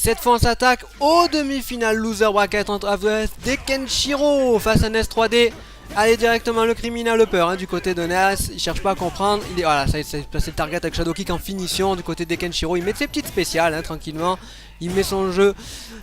cette fois on s'attaque au demi-finale loser bracket entre AWS et Kenshiro face à Ness 3D. Allez directement le criminal upper du côté de Ness, il cherche pas à comprendre, voilà, ça s'est placé le target avec Shadow Kick en finition du côté de Kenshiro, il met ses petites spéciales tranquillement, il met son jeu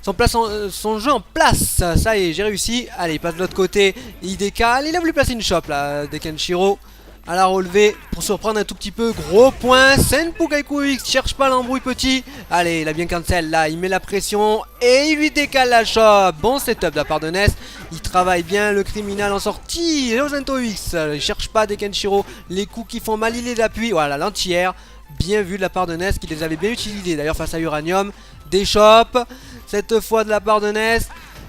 en place, ça y est j'ai réussi, allez il passe de l'autre côté, il décale, il a voulu placer une chope là de Kenshiro. À la relevée pour surprendre un tout petit peu. Gros point. Senpu Kaiku X cherche pas l'embrouille petit. Allez, il a bien cancel là. Il met la pression et il lui décale la chope. Bon setup de la part de Ness. Il travaille bien le criminal en sortie. Ozento X. Il cherche pas des Kenshiro. Les coups qui font mal, il les appuie. Voilà, l'entière. Bien vu de la part de Ness qui les avait bien utilisés d'ailleurs face à Uranium. Des chopes. Cette fois de la part de Ness.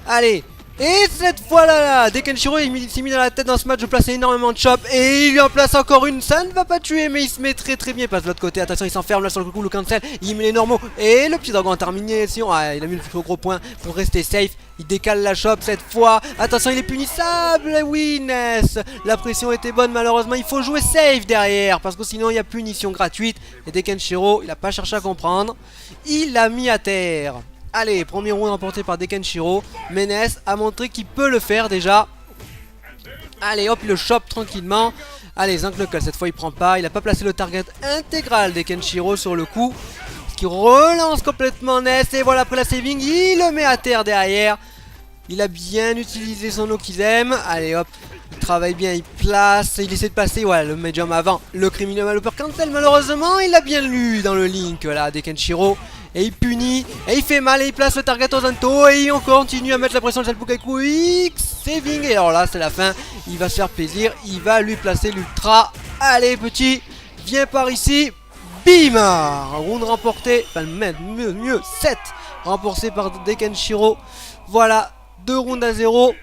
Allez. Et cette fois là, Kenshiro il s'est mis dans la tête dans ce match de placer énormément de chops. Et il lui en place encore une, ça ne va pas tuer mais il se met très bien, il passe de l'autre côté, attention il s'enferme là sur le coup, le cancel, il met les normaux. Et le petit dragon en termination, il a mis le gros point pour rester safe. Il décale la chope cette fois, attention il est punissable, oui Ness. La pression était bonne malheureusement, il faut jouer safe derrière parce que sinon il y a punition gratuite. Et Kenshiro il a pas cherché à comprendre, il l'a mis à terre. Allez, premier round remporté par Kenshiro. Ness a montré qu'il peut le faire déjà. Allez, hop, il le chope tranquillement. Allez, Zinc Knuckle, cette fois il prend pas. Il a pas placé le target intégral Kenshiro sur le coup. Ce qui relance complètement Ness. Et voilà, après la saving, il le met à terre derrière. Il a bien utilisé son Okizem. Allez, hop, il travaille bien, il place. Il essaie de passer, voilà, le medium avant. Le criminal upper cancel, malheureusement, il a bien lu dans le link, là, Kenshiro. Et il punit, et il fait mal, et il place le target au Zanto, et on continue à mettre la pression sur le Senpu X, saving, et alors là c'est la fin, il va se faire plaisir, il va lui placer l'ultra, allez petit, viens par ici, bim, round remporté, enfin mieux, 7, remporté par Kenshiro, voilà, 2 rounds à 0,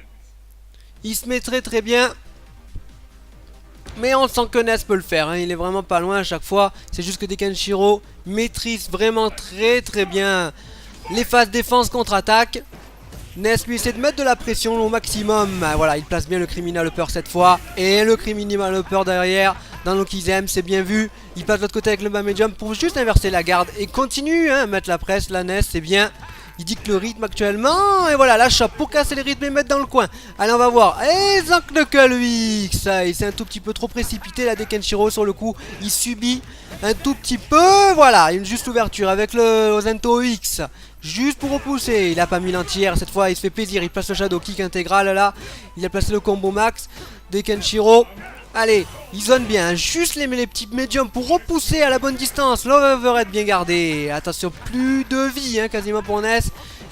il se met très bien. Mais on sent que Ness peut le faire, il est vraiment pas loin à chaque fois. C'est juste que Kenshiro maîtrise vraiment très bien les phases défense contre-attaque. Ness lui essaie de mettre de la pression au maximum. Voilà, il place bien le criminal upper cette fois. Et le criminal upper derrière dans l'Okizem, c'est bien vu. Il passe de l'autre côté avec le bas medium pour juste inverser la garde. Et continue à mettre la presse, la Ness, c'est bien. Il dicte le rythme actuellement. Et voilà, la chope pour casser les rythmes et mettre dans le coin. Allez, on va voir. Et Zinc Knuckle X. Il s'est un tout petit peu trop précipité là, Kenshiro sur le coup. Il subit un tout petit peu. Voilà, une juste ouverture avec le Ozento X. Juste pour repousser. Il a pas mis l'entière. Cette fois, il se fait plaisir. Il place le Shadow Kick intégral là. Il a placé le combo max Kenshiro. Allez, il zone bien, juste les petits médiums pour repousser à la bonne distance. L'overhead bien gardé. Attention, plus de vie quasiment pour Ness.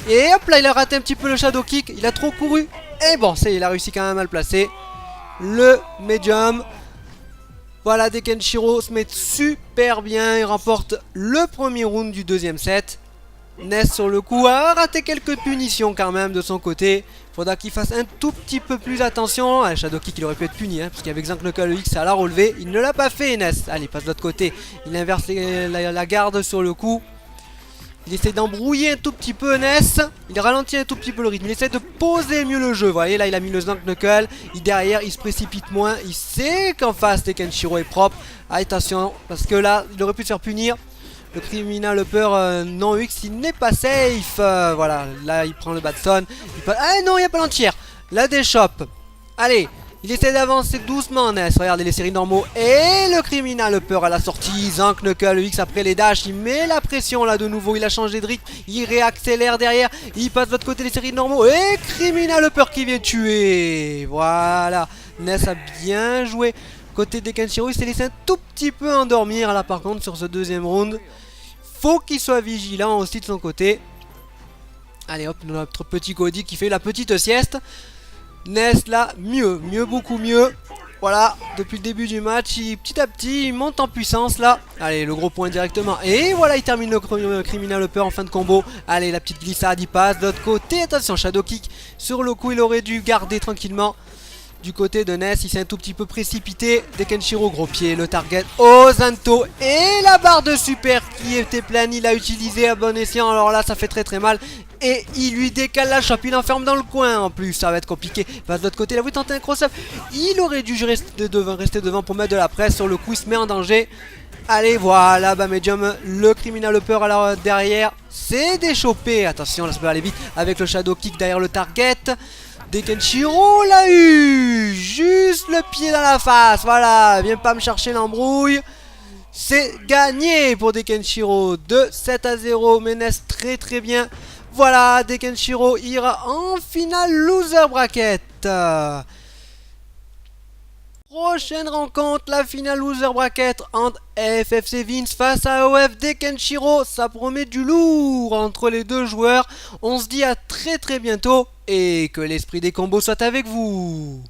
Et hop là, il a raté un petit peu le Shadow Kick. Il a trop couru. Et bon, il a réussi quand même à le placer. Le médium. Voilà, Kenshiro se met super bien. Il remporte le premier round du deuxième set. Ness sur le coup a raté quelques punitions quand même de son côté. Faudra qu'il fasse un tout petit peu plus attention. Shadow Kick il aurait pu être puni parce qu'avec Zinc Knuckle X à la relevé. Il ne l'a pas fait Ness. Allez, il passe de l'autre côté. Il inverse la garde sur le coup. Il essaie d'embrouiller un tout petit peu Ness. Il ralentit un tout petit peu le rythme. Il essaie de poser mieux le jeu. Vous voyez là il a mis le Zinc Knuckle. Derrière il se précipite moins. Il sait qu'en face Kenshiro est propre. Attention parce que là il aurait pu se faire punir. Le criminal upper non X il n'est pas safe. Voilà, là il prend le Batson. Ah non, il n'y a pas l'entière. La déchoppe. Allez, il essaie d'avancer doucement Ness. Regardez les séries normaux. Et le criminal upper à la sortie. Zinc Knuckle X après les dash. Il met la pression là de nouveau. Il a changé de rythme. Il réaccélère derrière. Il passe de l'autre côté les séries normaux. Et criminal upper qui vient tuer. Voilà. Ness a bien joué. Côté de Kenshiro, il s'est laissé un tout petit peu endormir là par contre sur ce deuxième round. Faut qu'il soit vigilant aussi de son côté. Allez hop, notre petit Cody qui fait la petite sieste. Ness là, mieux, beaucoup mieux. Voilà, depuis le début du match, petit à petit, il monte en puissance là. Allez, le gros point directement. Et voilà, il termine le criminal upper en fin de combo. Allez, la petite glissade, il passe de l'autre côté. Attention, Shadow Kick. Sur le coup, il aurait dû garder tranquillement. Du côté de Ness, il s'est un tout petit peu précipité. Kenshiro, gros pied, le target au Zanto. Et la barre de super qui était pleine, il a utilisé à bon escient. Alors là, ça fait très mal. Et il lui décale la chope, il enferme dans le coin en plus, ça va être compliqué. Il passe de l'autre côté, il a voulu tenter un cross-up. Il aurait dû rester devant pour mettre de la presse. Sur le coup, il se met en danger. Allez, voilà, bah Medium, le Criminal Upper alors derrière, c'est déchopé. Attention, là ça peut aller vite avec le Shadow Kick derrière le target. Dekenshiro l'a eu, juste le pied dans la face, voilà, viens pas me chercher l'embrouille. C'est gagné pour Dekenshiro, de 7 à 0, Ménès très bien. Voilà, Dekenshiro ira en finale loser bracket. Prochaine rencontre, la finale loser bracket entre FFC Vince face à OF Dekenshiro. Ça promet du lourd entre les deux joueurs. On se dit à très bientôt et que l'esprit des combos soit avec vous.